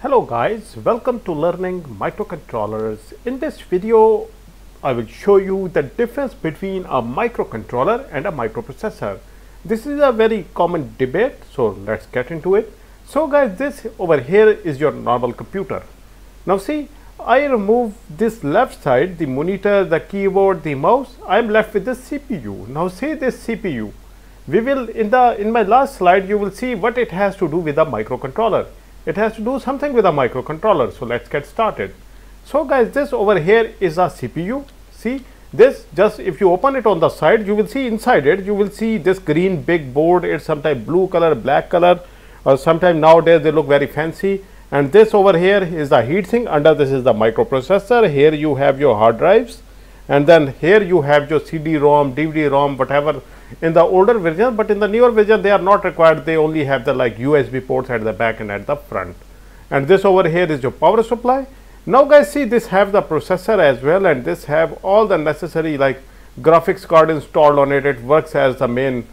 Hello guys, welcome to learning microcontrollers. In this video, I will show you the difference between a microcontroller and a microprocessor. This is a very common debate, so let's get into it. So guys, this over here is your normal computer. Now see, I remove this left side, the monitor, the keyboard, the mouse. I am left with the CPU. Now see this CPU. We will in my last slide you will see what it has to do with a microcontroller. It has to do something with a microcontroller. So let's get started. So guys, this over here is a CPU. See this, just if you open it on the side, you will see inside it, you will see this green big board. It's sometimes blue color, black color, or sometimes nowadays they look very fancy. And this over here is the heatsink. Under this is the microprocessor. Here you have your hard drives, and then here you have your CD-ROM, DVD-ROM, whatever in the older version. But in the newer version they are not required. They only have the like USB ports at the back and at the front. And this over here is your power supply. Now guys, see, this have the processor as well, and this have all the necessary like graphics card installed on it. It works as the main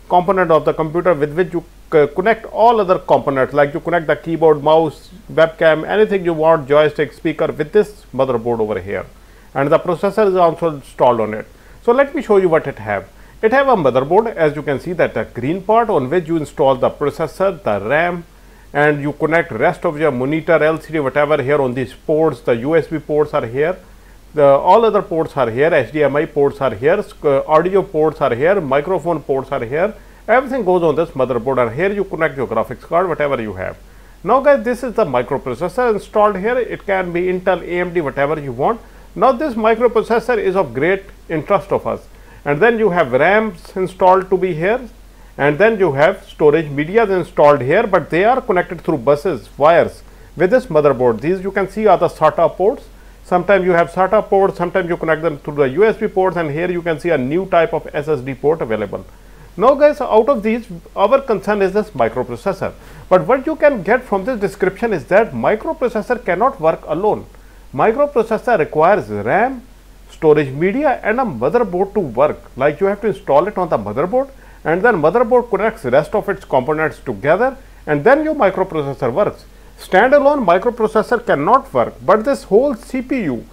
component of the computer with which you connect all other components, like you connect the keyboard, mouse, webcam, anything you want, joystick, speaker, with this motherboard over here. And the processor is also installed on it. So let me show you what it have. It have a motherboard, as you can see, that the green part on which you install the processor, the RAM, and you connect rest of your monitor, LCD, whatever. Here on these ports, the USB ports are here, all other ports are here, HDMI ports are here, audio ports are here, microphone ports are here. Everything goes on this motherboard, and here you connect your graphics card, whatever you have. Now guys, this is the microprocessor installed here. It can be Intel, AMD, whatever you want. Now this microprocessor is of great interest of us. And then you have RAMs installed to be here, and then you have storage media installed here, but they are connected through buses, wires with this motherboard. These you can see are the SATA ports. Sometimes you have SATA ports, sometimes you connect them through the USB ports, and here you can see a new type of SSD port available. Now guys, out of these, our concern is this microprocessor. But what you can get from this description is that microprocessor cannot work alone. Microprocessor requires RAM, storage media, and a motherboard to work. Like you have to install it on the motherboard, and then motherboard connects the rest of its components together, and then your microprocessor works. Standalone microprocessor cannot work, but this whole CPU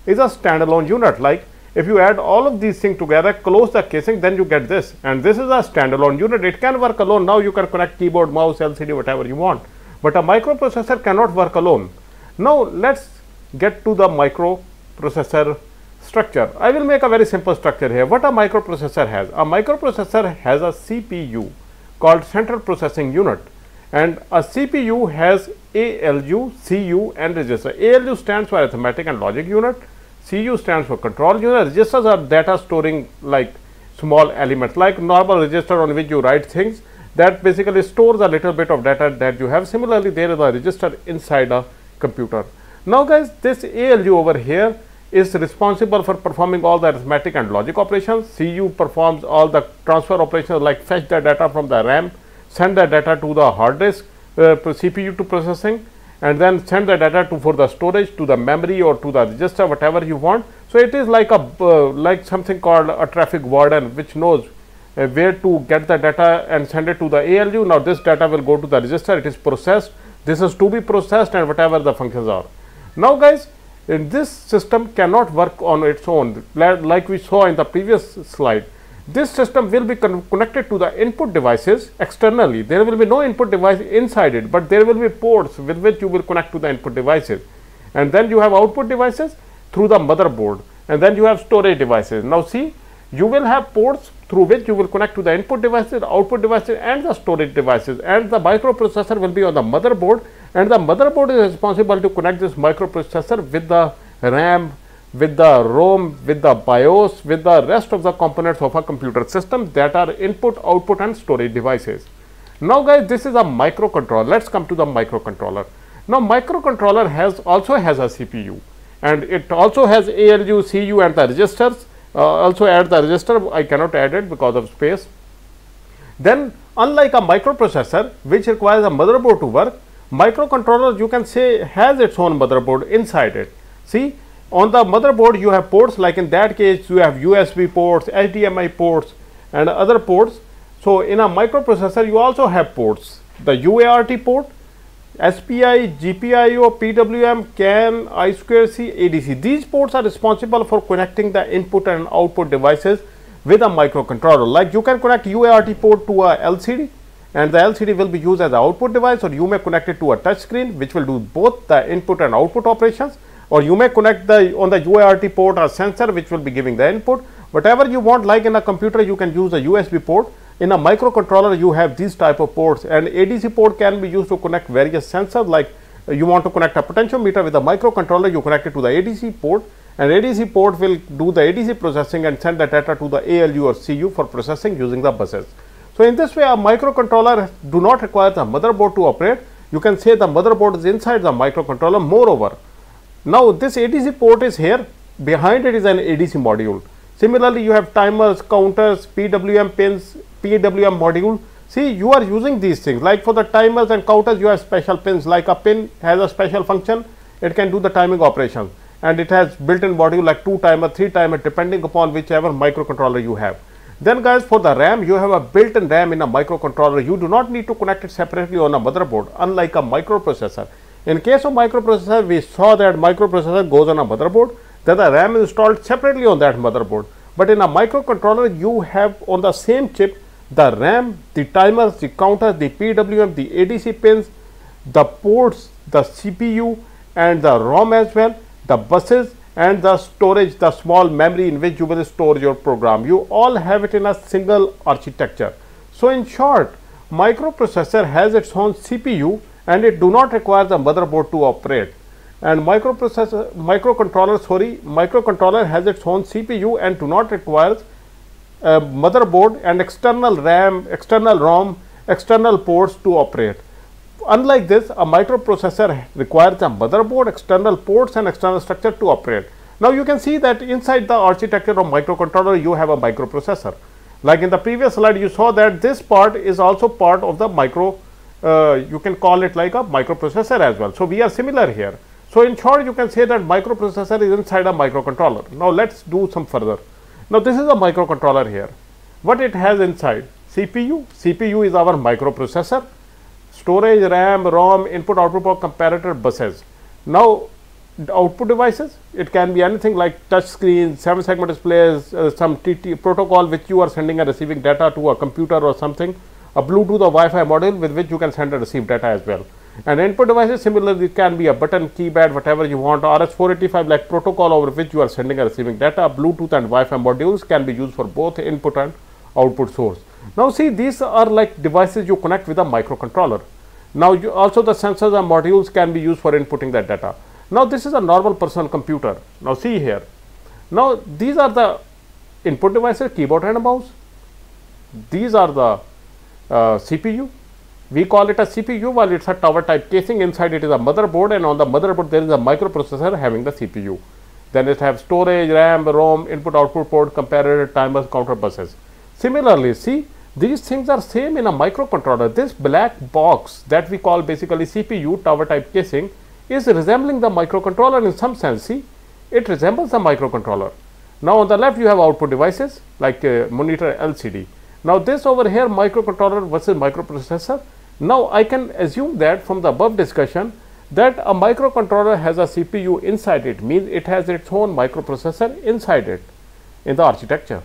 is a standalone unit. Like if you add all of these things together, close the casing, then you get this, and this is a standalone unit. It can work alone. Now you can connect keyboard, mouse, LCD, whatever you want, but a microprocessor cannot work alone. Now let's get to the microprocessor structure. I will make a very simple structure here. What a microprocessor has? A microprocessor has a CPU called central processing unit, and a CPU has ALU, CU, and register. ALU stands for arithmetic and logic unit. CU stands for control unit. Registers are data storing like small elements, like normal register on which you write things. That basically stores a little bit of data that you have. Similarly, there is a register inside a computer. Now guys, this ALU over here is responsible for performing all the arithmetic and logic operations. CU performs all the transfer operations, like fetch the data from the RAM, send the data to the hard disk, CPU to processing, and then send the data for the storage to the memory or to the register, whatever you want. So it is like a like something called a traffic warden, which knows where to get the data and send it to the ALU. Now this data will go to the register. It is processed. This is to be processed, and whatever the functions are. Now guys, this system cannot work on its own, like we saw in the previous slide. This system will be connected to the input devices externally. There will be no input device inside it, but there will be ports with which you will connect to the input devices. And then you have output devices through the motherboard, and then you have storage devices. Now see, you will have ports through which you will connect to the input devices, output devices, and the storage devices, and the microprocessor will be on the motherboard, and the motherboard is responsible to connect this microprocessor with the RAM, with the ROM, with the BIOS, with the rest of the components of a computer system that are input, output, and storage devices. Now guys, this is a microcontroller. Let's come to the microcontroller. Now microcontroller also has a CPU, and it also has ALU, CU, and the registers. Also add the register. I cannot add it because of space. Then unlike a microprocessor which requires a motherboard to work, microcontroller, you can say, has its own motherboard inside it. See, on the motherboard you have ports, like in that case you have USB ports, HDMI ports, and other ports. So in a microprocessor you also have ports, the UART port, SPI, GPIO, PWM, CAN, I2C, ADC. These ports are responsible for connecting the input and output devices with a microcontroller. Like you can connect UART port to a LCD, and the LCD will be used as the output device, or you may connect it to a touch screen which will do both the input and output operations, or you may connect on the UART port a sensor which will be giving the input. Whatever you want, like in a computer you can use a USB port. In a microcontroller you have these type of ports, and ADC port can be used to connect various sensors. Like you want to connect a potentiometer with a microcontroller, you connect it to the ADC port, and ADC port will do the ADC processing and send the data to the ALU or CU for processing using the buses. So in this way, a microcontroller do not require the motherboard to operate. You can say the motherboard is inside the microcontroller. Moreover, now this ADC port is here, behind it is an ADC module. Similarly, you have timers, counters, PWM pins, PWM module. See, you are using these things. Like for the timers and counters, you have special pins. Like a pin has a special function, it can do the timing operation, and it has built-in module like 2 timer, 3 timer, depending upon whichever microcontroller you have. Then guys, for the RAM, you have a built-in RAM in a microcontroller. You do not need to connect it separately on a motherboard, unlike a microprocessor. In case of microprocessor, we saw that microprocessor goes on a motherboard, then the RAM is installed separately on that motherboard. But in a microcontroller, you have on the same chip the RAM, the timers, the counters, the PWM, the ADC pins, the ports, the CPU, and the ROM as well, the buses, and the storage, the small memory in which you will store your program. You all have it in a single architecture. So in short, microprocessor has its own CPU, and it do not require the motherboard to operate. And microcontroller has its own CPU and do not require a motherboard and external RAM, external ROM, external ports to operate. Unlike this, a microprocessor requires a motherboard, external ports, and external structure to operate. Now you can see that inside the architecture of microcontroller, you have a microprocessor. Like in the previous slide, you saw that this part is also part of the you can call it like a microprocessor as well. So we are similar here. So in short, you can say that microprocessor is inside a microcontroller. Now let's do some further. Now this is a microcontroller here. What it has inside? CPU. CPU is our microprocessor. Storage, RAM, ROM, input, output port, comparator, buses. Now the output devices, it can be anything like touch screens, 7-segment displays, some TT protocol which you are sending and receiving data to a computer or something, a Bluetooth or Wi-Fi module with which you can send and receive data as well. And input devices, similarly, it can be a button, keypad, whatever you want. RS485 like protocol over which you are sending and receiving data. Bluetooth and Wi-Fi modules can be used for both input and output source. Now see, these are like devices you connect with a microcontroller. Now also the sensors and modules can be used for inputting that data. Now this is a normal personal computer. Now see here. Now these are the input devices, keyboard and a mouse. These are the CPU. We call it a CPU, while it's a tower type casing. Inside it is a motherboard, and on the motherboard there is a microprocessor having the CPU. Then it has storage, RAM, ROM, input output port, comparator, timers, counter, buses. Similarly, see, these things are same in a microcontroller. This black box that we call basically CPU, tower type casing, is resembling the microcontroller in some sense. See, it resembles the microcontroller. Now on the left you have output devices like monitor, LCD. Now this over here, microcontroller versus microprocessor. Now I can assume that from the above discussion that a microcontroller has a CPU inside it, means it has its own microprocessor inside it in the architecture.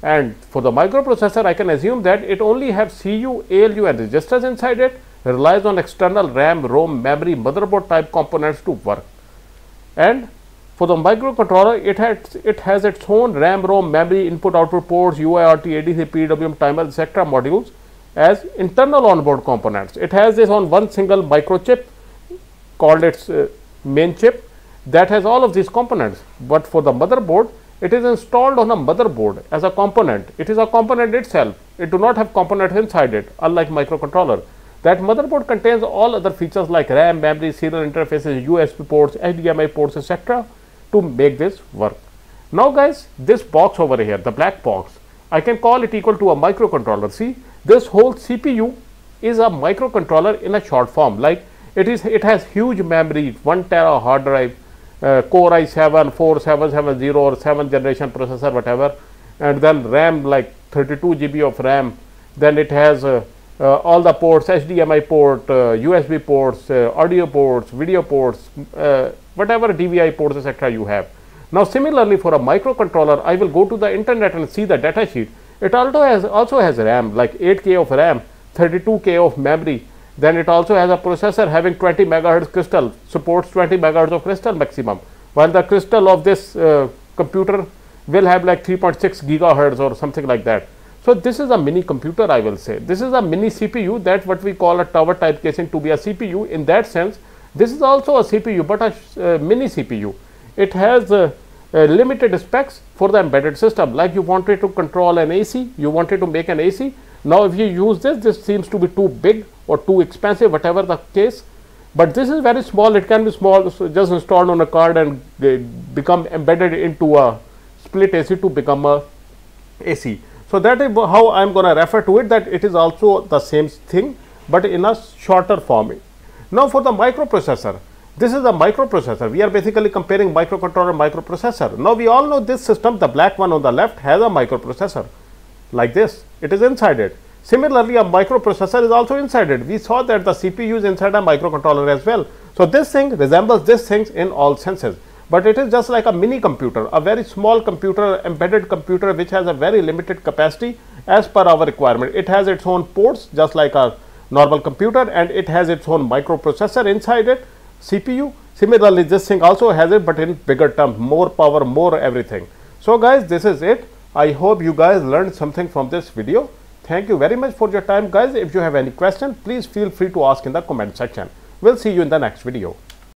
And for the microprocessor, I can assume that it only has CU, ALU and registers inside it, relies on external RAM, ROM, memory, motherboard type components to work. And for the microcontroller, it has its own RAM, ROM, memory, input, output ports, UART, ADC, PWM, timer, etc. modules as internal onboard components. It has this on one single microchip called its main chip that has all of these components. But for the motherboard, it is installed on a motherboard as a component. It is a component itself. It do not have components inside it, unlike microcontroller. That motherboard contains all other features like RAM, memory, serial interfaces, USB ports, HDMI ports, etc. to make this work. Now guys, this box over here, the black box, I can call it equal to a microcontroller. See, this whole CPU is a microcontroller in a short form. Like it has huge memory, 1 tera hard drive, Core i7 4770 or 7th generation processor, whatever, and then RAM like 32 GB of RAM. Then it has all the ports, HDMI port, USB ports, audio ports, video ports, whatever DVI ports, etc. you have. Now similarly for a microcontroller, I will go to the internet and see the data sheet. It also has RAM, like 8K of RAM, 32K of memory. Then it also has a processor having 20 megahertz crystal, supports 20 megahertz of crystal maximum, while the crystal of this computer will have like 3.6 gigahertz or something like that. So this is a mini computer, I will say. This is a mini CPU, that what we call a tower type casing to be a CPU. In that sense, this is also a CPU, but a mini CPU. It has limited specs for the embedded system. Like you wanted to control an AC, you wanted to make an AC. Now if you use this seems to be too big or too expensive, whatever the case. But this is very small. It can be small, so just installed on a card and become embedded into a split AC to become a AC. So that is how I am going to refer to it, that it is also the same thing but in a shorter form. Now for the microprocessor, this is a microprocessor. We are basically comparing microcontroller and microprocessor. Now we all know this system, the black one on the left, has a microprocessor like this. It is inside it. Similarly, a microprocessor is also inside it. We saw that the CPU is inside a microcontroller as well. So this thing resembles this thing in all senses. But it is just like a mini computer, a very small computer, embedded computer, which has a very limited capacity as per our requirement. It has its own ports, just like a normal computer, and it has its own microprocessor inside it, CPU. Similarly, this thing also has it, but in bigger terms, more power, more everything. So guys, this is it. I hope you guys learned something from this video. Thank you very much for your time, guys. If you have any question, please feel free to ask in the comment section. We'll see you in the next video.